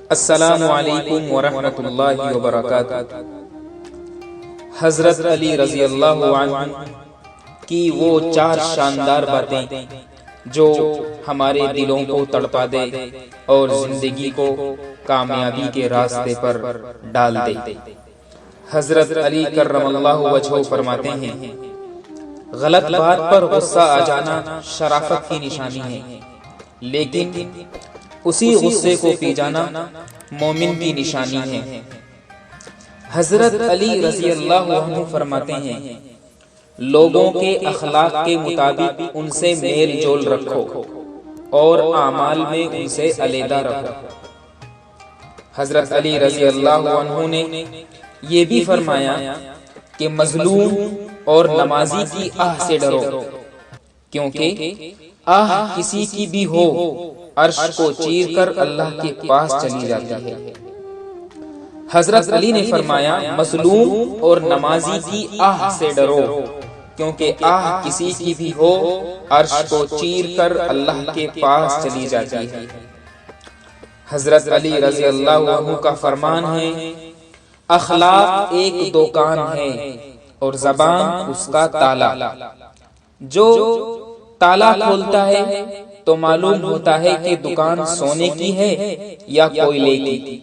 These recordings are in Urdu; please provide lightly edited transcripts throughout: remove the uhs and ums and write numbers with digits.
السلام علیکم ورحمۃ اللہ وبرکاتہ۔ حضرت علی رضی اللہ عنہ کی وہ چار شاندار باتیں جو ہمارے دلوں کو تڑپا دے اور زندگی کو کامیابی کے راستے پر ڈال دے۔ حضرت علی کرم اللہ وجہہ فرماتے ہیں، غلط بات پر غصہ آ جانا شرافت کی نشانی ہے، لیکن اسی غصے کو پی جانا مومن کی نشانی ہے۔ حضرت علی رضی اللہ عنہ فرماتے ہیں، لوگوں کے اخلاق کے مطابق ان سے میل جول رکھو اور اعمال میں ان سے علیحدہ رکھو۔ حضرت علی رضی اللہ عنہ نے یہ بھی فرمایا کہ مظلوم اور نمازی کی آہ سے ڈرو، کیونکہ آہ کسی کی بھی ہو عرش کو چیر کر اللہ کے پاس چلی جاتی ہے۔ حضرت علی نے فرمایا، مظلوم اور نمازی کی آہ سے ڈرو، کیونکہ آہ کسی کی بھی ہو عرش کو چیر کر اللہ کے پاس چلی جاتی ہے۔ حضرت علی رضی اللہ عنہ کا فرمان ہے، اخلاق ایک دکان ہے اور زبان اس کا تالا۔ جو تالا کھولتا ہے تو معلوم ہوتا ہے کہ دکان سونے کی ہے یا کوئلے کی۔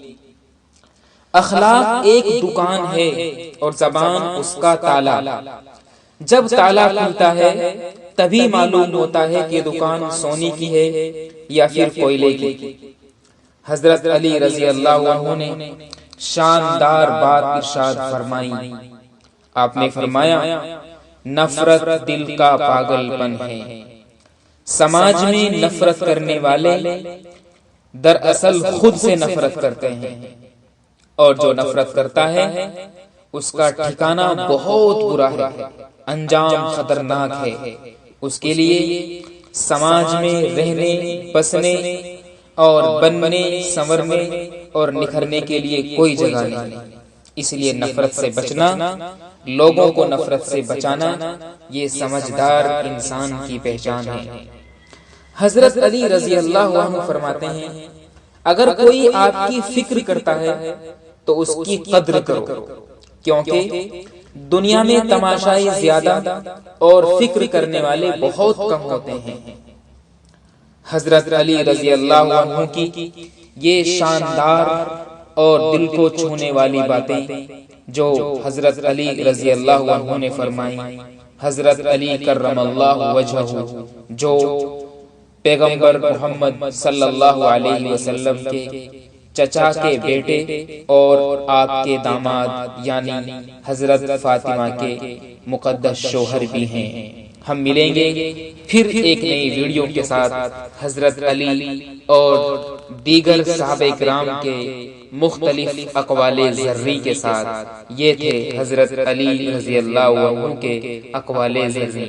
اخلاق ایک دکان ہے اور زبان اس کا تالا۔ جب تالا کھلتا ہے تبھی معلوم ہوتا ہے کہ دکان سونے کی ہے یا پھر کوئلے کی۔ حضرت علی رضی اللہ عنہ نے شاندار بات ارشاد فرمائی۔ آپ نے فرمایا، نفرت دل کا پاگل پن ہے۔ سماج میں نفرت کرنے والے دراصل خود سے نفرت کرتے ہیں، اور جو نفرت کرتا ہے اس کا ٹھکانہ بہت برا ہے، انجام خطرناک ہے۔ اس کے لیے سماج میں رہنے، بسنے اور بننے، سنورنے اور نکھرنے کے لیے کوئی جگہ نہیں۔ اس لیے نفرت سے بچنا، لوگوں کو نفرت سے بچانا، یہ سمجھدار انسان کی پہچان ہے۔ حضرت علی رضی اللہ عنہ فرماتے ہیں، اگر کوئی آپ کی فکر کرتا ہے تو اس کی قدر کرو، کیونکہ دنیا میں تماشائی زیادہ اور فکر کرنے والے بہت کم ہوتے ہیں۔ حضرت علی رضی اللہ عنہ کی یہ شاندار اور دل کو چھونے والی باتیں جو حضرت علی رضی اللہ عنہ نے فرمائی۔ حضرت علی کرم اللہ وجہہ جو پیغمبر محمد صلی اللہ علیہ وسلم کے چچا کے بیٹے اور آپ کے داماد یعنی حضرت فاطمہ کے مقدس شوہر بھی ہیں۔ ہم ملیں گے پھر ایک نئی ویڈیو کے ساتھ حضرت علی اور دیگر صحابہ کرام کے مختلف اقوال ذری کے ساتھ۔ یہ تھے حضرت علی رضی اللہ عنہ کے اقوال ذری۔